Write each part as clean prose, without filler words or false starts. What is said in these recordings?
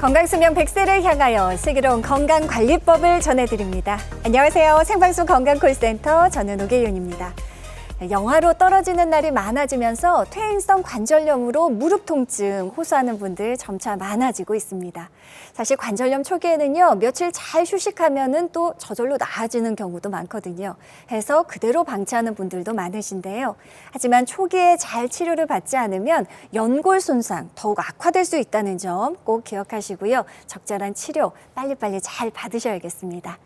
건강수명 100세를 향하여 슬기로운 건강관리법을 전해드립니다. 안녕하세요. 생방송 건강콜센터 저는 오계윤입니다. 영하로 떨어지는 날이 많아지면서 퇴행성 관절염으로 무릎 통증 호소하는 분들 점차 많아지고 있습니다. 사실 관절염 초기에는요, 며칠 잘 휴식하면은 또 저절로 나아지는 경우도 많거든요. 해서 그대로 방치하는 분들도 많으신데요. 하지만 초기에 잘 치료를 받지 않으면 연골 손상 더욱 악화될 수 있다는 점 꼭 기억하시고요. 적절한 치료 빨리빨리 잘 받으셔야겠습니다.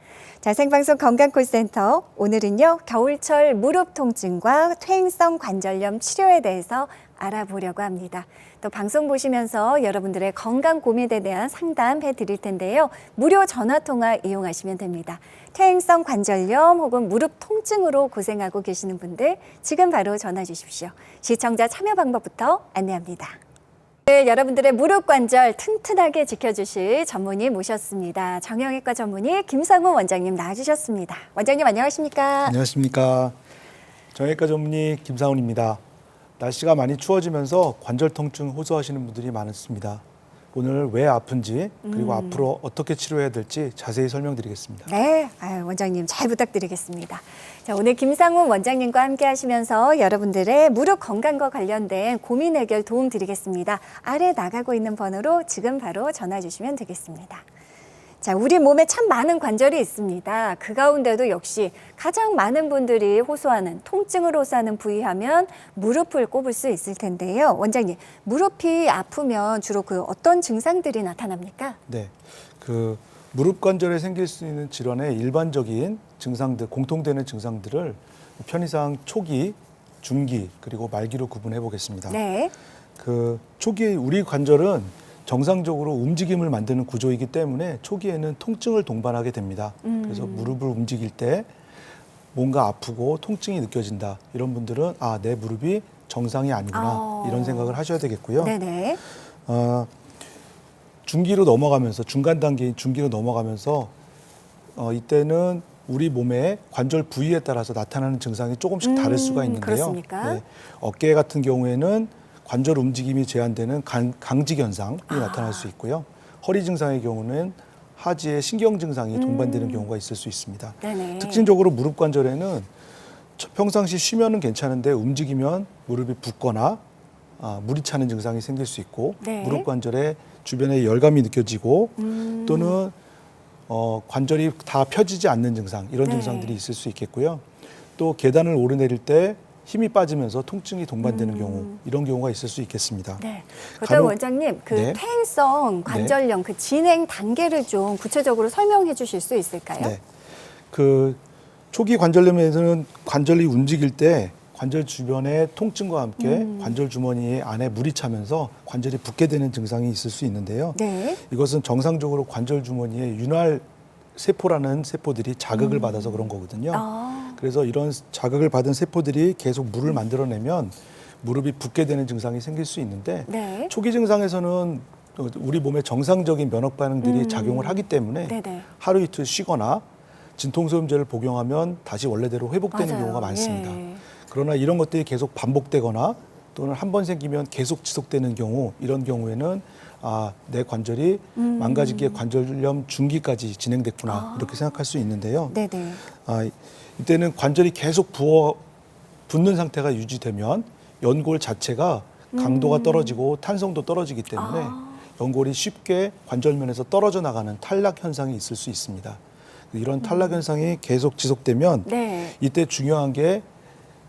자, 생방송 건강콜센터 오늘은요, 겨울철 무릎 통증과 퇴행성 관절염 치료에 대해서 알아보려고 합니다. 또 방송 보시면서 여러분들의 건강 고민에 대한 상담해 드릴 텐데요. 무료 전화 통화 이용하시면 됩니다. 퇴행성 관절염 혹은 무릎 통증으로 고생하고 계시는 분들 지금 바로 전화 주십시오. 시청자 참여 방법부터 안내합니다. 네, 여러분들의 무릎 관절 튼튼하게 지켜주실 전문의 모셨습니다. 정형외과 전문의 김상훈 원장님 나와주셨습니다. 원장님 안녕하십니까? 안녕하십니까? 정형외과 전문의 김상훈입니다. 날씨가 많이 추워지면서 관절 통증 호소하시는 분들이 많습니다. 오늘 왜 아픈지 그리고 앞으로 어떻게 치료해야 될지 자세히 설명드리겠습니다. 네, 원장님 잘 부탁드리겠습니다. 자, 오늘 김상훈 원장님과 함께 하시면서 여러분들의 무릎 건강과 관련된 고민 해결 도움 드리겠습니다. 아래 나가고 있는 번호로 지금 바로 전화 주시면 되겠습니다. 자, 우리 몸에 참 많은 관절이 있습니다. 그 가운데도 역시 가장 많은 분들이 호소하는 통증을 호소하는 부위 하면 무릎을 꼽을 수 있을 텐데요. 원장님, 무릎이 아프면 주로 그 어떤 증상들이 나타납니까? 네, 그 무릎 관절에 생길 수 있는 질환의 일반적인 증상들, 공통되는 증상들을 편의상 초기, 중기 그리고 말기로 구분해 보겠습니다. 네. 그 초기 우리 관절은 정상적으로 움직임을 만드는 구조이기 때문에 초기에는 통증을 동반하게 됩니다. 그래서 무릎을 움직일 때 뭔가 아프고 통증이 느껴진다. 이런 분들은 아, 내 무릎이 정상이 아니구나. 이런 생각을 하셔야 되겠고요. 네네. 중기로 넘어가면서 중간 단계인 중기로 넘어가면서 이때는 우리 몸의 관절 부위에 따라서 나타나는 증상이 조금씩 다를 수가 있는데요. 그렇습니까? 네, 어깨 같은 경우에는 관절 움직임이 제한되는 강직 현상이 나타날 수 있고요. 허리 증상의 경우는 하지에 신경 증상이 동반되는 경우가 있을 수 있습니다. 네네. 특징적으로 무릎 관절에는 평상시 쉬면은 괜찮은데 움직이면 무릎이 붓거나 물이 차는 증상이 생길 수 있고 네. 무릎 관절에 주변에 열감이 느껴지고 또는 관절이 다 펴지지 않는 증상 이런 네. 증상들이 있을 수 있겠고요. 또 계단을 오르내릴 때 힘이 빠지면서 통증이 동반되는 경우 이런 경우가 있을 수 있겠습니다. 네. 그렇다면 원장님, 그 네. 퇴행성 관절염 그 진행 단계를 좀 구체적으로 설명해 주실 수 있을까요? 네. 그 초기 관절염에서는 관절이 움직일 때 관절 주변의 통증과 함께 관절 주머니 안에 물이 차면서 관절이 붓게 되는 증상이 있을 수 있는데요. 네. 이것은 정상적으로 관절 주머니에 윤활 세포라는 세포들이 자극을 받아서 그런 거거든요. 그래서 이런 자극을 받은 세포들이 계속 물을 만들어내면 무릎이 붓게 되는 증상이 생길 수 있는데 네. 초기 증상에서는 우리 몸의 정상적인 면역 반응들이 작용을 하기 때문에 네네. 하루 이틀 쉬거나 진통소염제를 복용하면 다시 원래대로 회복되는 맞아요. 경우가 많습니다. 예. 그러나 이런 것들이 계속 반복되거나 또는 한 번 생기면 계속 지속되는 경우 이런 경우에는 내 관절이 망가지기에 관절염 중기까지 진행됐구나 이렇게 생각할 수 있는데요. 네네. 이때는 관절이 계속 붓는 상태가 유지되면 연골 자체가 강도가 떨어지고 탄성도 떨어지기 때문에 연골이 쉽게 관절면에서 떨어져 나가는 탈락 현상이 있을 수 있습니다. 이런 탈락 현상이 계속 지속되면 네. 이때 중요한 게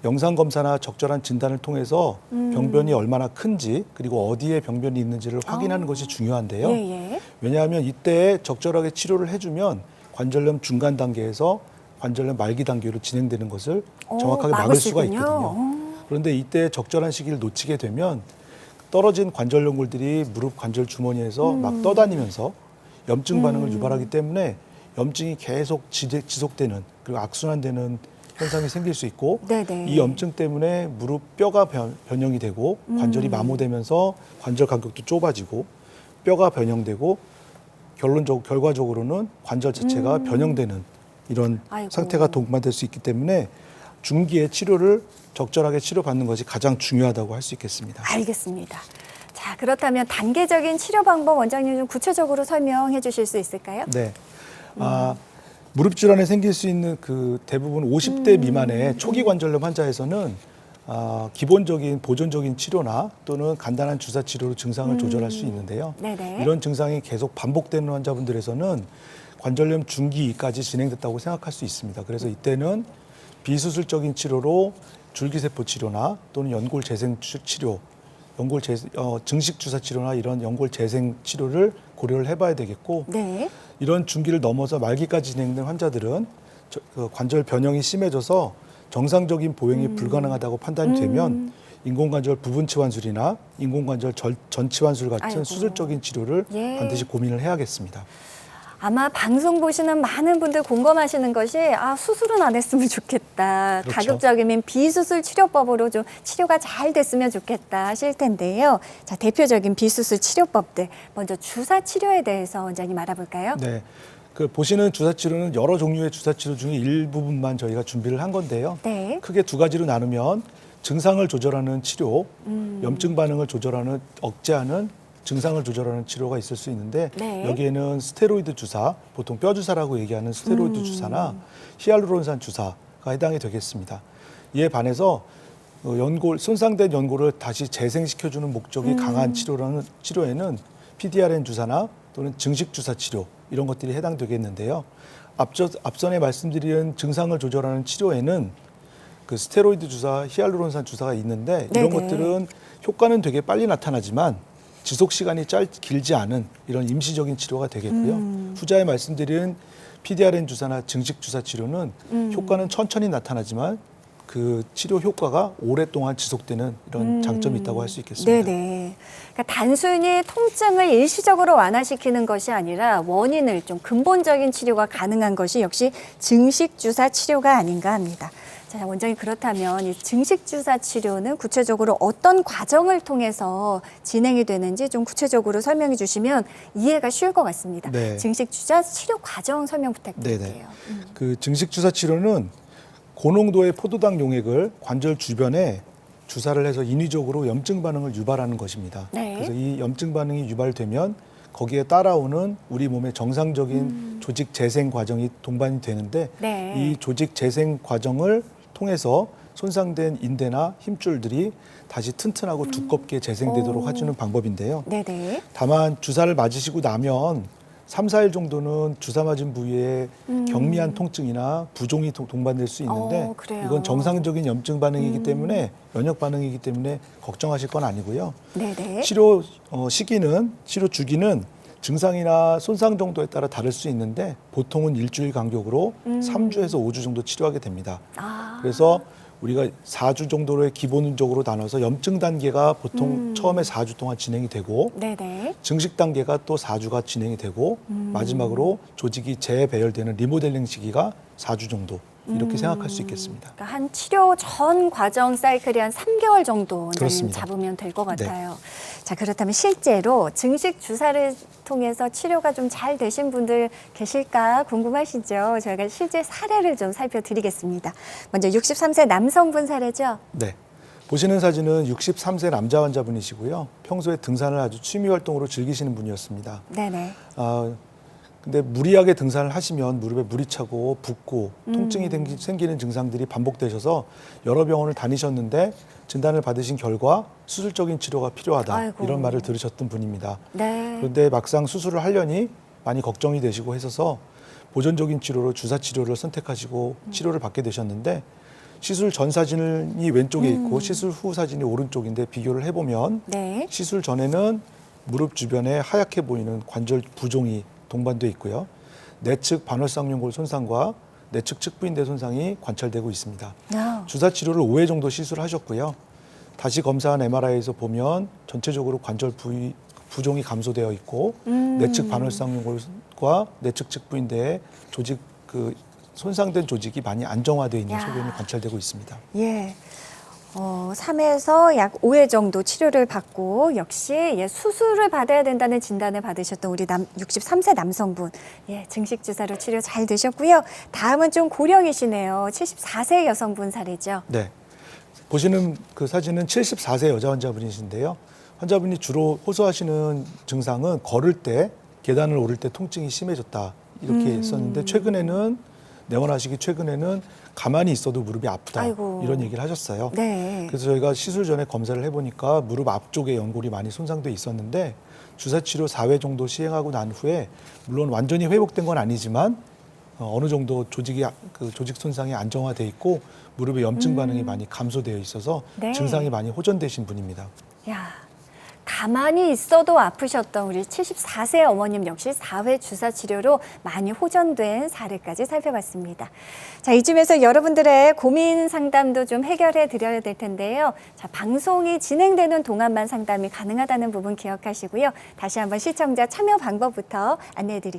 영상 검사나 적절한 진단을 통해서 병변이 얼마나 큰지 그리고 어디에 병변이 있는지를 확인하는 것이 중요한데요. 예. 왜냐하면 이때 적절하게 치료를 해주면 관절염 중간 단계에서 관절염 말기 단계로 진행되는 것을 정확하게 막을 수가 있거든요. 그런데 이때 적절한 시기를 놓치게 되면 떨어진 관절 연골들이 무릎 관절 주머니에서 막 떠다니면서 염증 반응을 유발하기 때문에 염증이 계속 지속되는 그리고 악순환되는 현상이 생길 수 있고 네네. 이 염증 때문에 무릎 뼈가 변형이 되고 관절이 마모되면서 관절 간격도 좁아지고 뼈가 변형되고 결과적으로는 관절 자체가 변형되는 이런 아이고. 상태가 동반될 수 있기 때문에 중기의 치료를 적절하게 치료받는 것이 가장 중요하다고 할 수 있겠습니다. 알겠습니다. 자, 그렇다면 단계적인 치료 방법 원장님 좀 구체적으로 설명해 주실 수 있을까요? 네. 무릎 질환에 생길 수 있는 그 대부분 50대 미만의 초기 관절염 환자에서는 기본적인 보존적인 치료나 또는 간단한 주사 치료로 증상을 조절할 수 있는데요. 네네. 이런 증상이 계속 반복되는 환자분들에서는 관절염 중기까지 진행됐다고 생각할 수 있습니다. 그래서 이때는 비수술적인 치료로 줄기세포 치료나 또는 연골 재생 치료, 증식 주사 치료나 이런 연골 재생 치료를 고려를 해봐야 되겠고, 네. 이런 중기를 넘어서 말기까지 진행된 환자들은 관절 변형이 심해져서 정상적인 보행이 불가능하다고 판단이 되면 인공관절 부분 치환술이나 인공관절 전 치환술 같은 아이고. 수술적인 치료를 예. 반드시 고민을 해야겠습니다. 아마 방송 보시는 많은 분들 궁금하시는 것이 수술은 안 했으면 좋겠다. 그렇죠. 가급적이면 비수술 치료법으로 좀 치료가 잘 됐으면 좋겠다 하실 텐데요. 자, 대표적인 비수술 치료법들. 먼저 주사 치료에 대해서 원장님 알아볼까요? 네. 그 보시는 주사 치료는 여러 종류의 주사 치료 중에 일부분만 저희가 준비를 한 건데요. 네. 크게 두 가지로 나누면 증상을 조절하는 치료, 염증 반응을 조절하는 억제하는 증상을 조절하는 치료가 있을 수 있는데 네. 여기에는 스테로이드 주사, 보통 뼈 주사라고 얘기하는 스테로이드 주사나 히알루론산 주사가 해당이 되겠습니다. 이에 반해서 손상된 연골을 다시 재생시켜주는 목적이 강한 치료에는 PDRN 주사나 또는 증식 주사 치료 이런 것들이 해당되겠는데요. 앞전에 말씀드린 증상을 조절하는 치료에는 그 스테로이드 주사, 히알루론산 주사가 있는데 이런 네네. 것들은 효과는 되게 빨리 나타나지만 지속 시간이 길지 않은 이런 임시적인 치료가 되겠고요. 후자에 말씀드린 PDRN 주사나 증식 주사 치료는 효과는 천천히 나타나지만 그 치료 효과가 오랫동안 지속되는 이런 장점이 있다고 할 수 있겠습니다. 네네. 그러니까 단순히 통증을 일시적으로 완화시키는 것이 아니라 원인을 좀 근본적인 치료가 가능한 것이 역시 증식 주사 치료가 아닌가 합니다. 자, 원장님 그렇다면 이 증식 주사 치료는 구체적으로 어떤 과정을 통해서 진행이 되는지 좀 구체적으로 설명해 주시면 이해가 쉬울 것 같습니다. 네. 증식 주사 치료 과정 설명 부탁드릴게요. 네네. 그 증식 주사 치료는 고농도의 포도당 용액을 관절 주변에 주사를 해서 인위적으로 염증 반응을 유발하는 것입니다. 네. 그래서 이 염증 반응이 유발되면 거기에 따라오는 우리 몸의 정상적인 조직 재생 과정이 동반이 되는데 네. 이 조직 재생 과정을 통해서 손상된 인대나 힘줄들이 다시 튼튼하고 두껍게 재생되도록 해주는 방법인데요. 네네. 다만 주사를 맞으시고 나면 3, 4일 정도는 주사 맞은 부위에 경미한 통증이나 부종이 동반될 수 있는데 그래요. 이건 정상적인 염증 반응이기 때문에 면역 반응이기 때문에 걱정하실 건 아니고요. 네네. 치료 치료 주기는 증상이나 손상 정도에 따라 다를 수 있는데 보통은 일주일 간격으로 3주에서 5주 정도 치료하게 됩니다. 그래서 우리가 4주 정도로 기본적으로 나눠서 염증 단계가 보통 처음에 4주 동안 진행이 되고 네네. 증식 단계가 또 4주가 진행이 되고 마지막으로 조직이 재배열되는 리모델링 시기가 4주 정도 이렇게 생각할 수 있겠습니다. 그러니까 한 치료 전 과정 사이클이 한 3개월 정도 원장님 그렇습니다. 잡으면 될 것 같아요. 자, 그렇다면 실제로 증식 주사를 통해서 치료가 좀 잘 되신 분들 계실까 궁금하시죠? 저희가 실제 사례를 좀 살펴드리겠습니다. 먼저 63세 남성분 사례죠? 네. 보시는 사진은 63세 남자 환자분이시고요. 평소에 등산을 아주 취미 활동으로 즐기시는 분이었습니다. 네네. 근데 무리하게 등산을 하시면 무릎에 물이 차고 붓고 통증이 생기는 증상들이 반복되셔서 여러 병원을 다니셨는데 진단을 받으신 결과 수술적인 치료가 필요하다. 아이고. 이런 말을 들으셨던 분입니다. 네. 그런데 막상 수술을 하려니 많이 걱정이 되시고 해서 보존적인 치료로 주사 치료를 선택하시고 치료를 받게 되셨는데 시술 전 사진이 왼쪽에 있고 시술 후 사진이 오른쪽인데 비교를 해보면 네. 시술 전에는 무릎 주변에 하얗게 보이는 관절 부종이 동반돼 있고요. 내측 반월상연골 손상과 내측 측부인대 손상이 관찰되고 있습니다. 주사 치료를 5회 정도 시술하셨고요. 다시 검사한 MRI에서 보면 전체적으로 관절 부위 부종이 감소되어 있고 내측 반월상연골과 내측 측부인대의 조직 손상된 조직이 많이 안정화되어 있는 소견이 관찰되고 있습니다. 예. 3에서 약 5회 정도 치료를 받고 역시 수술을 받아야 된다는 진단을 받으셨던 우리 63세 남성분. 증식 주사로 치료 잘 되셨고요. 다음은 좀 고령이시네요. 74세 여성분 사례죠. 네. 보시는 그 사진은 74세 여자 환자분이신데요. 환자분이 주로 호소하시는 증상은 걸을 때, 계단을 오를 때 통증이 심해졌다 이렇게 했었는데 내원하시기 최근에는 가만히 있어도 무릎이 아프다 아이고. 이런 얘기를 하셨어요. 네. 그래서 저희가 시술 전에 검사를 해보니까 무릎 앞쪽에 연골이 많이 손상돼 있었는데 주사 치료 4회 정도 시행하고 난 후에 물론 완전히 회복된 건 아니지만 어느 정도 조직 손상이 안정화돼 있고 무릎의 염증 반응이 많이 감소되어 있어서 네. 증상이 많이 호전되신 분입니다. 야, 가만히 있어도 아프셨던 우리 74세 어머님 역시 4회 주사 치료로 많이 호전된 사례까지 살펴봤습니다. 자, 이쯤에서 여러분들의 고민 상담도 좀 해결해 드려야 될 텐데요. 자, 방송이 진행되는 동안만 상담이 가능하다는 부분 기억하시고요. 다시 한번 시청자 참여 방법부터 안내해 드릴게요.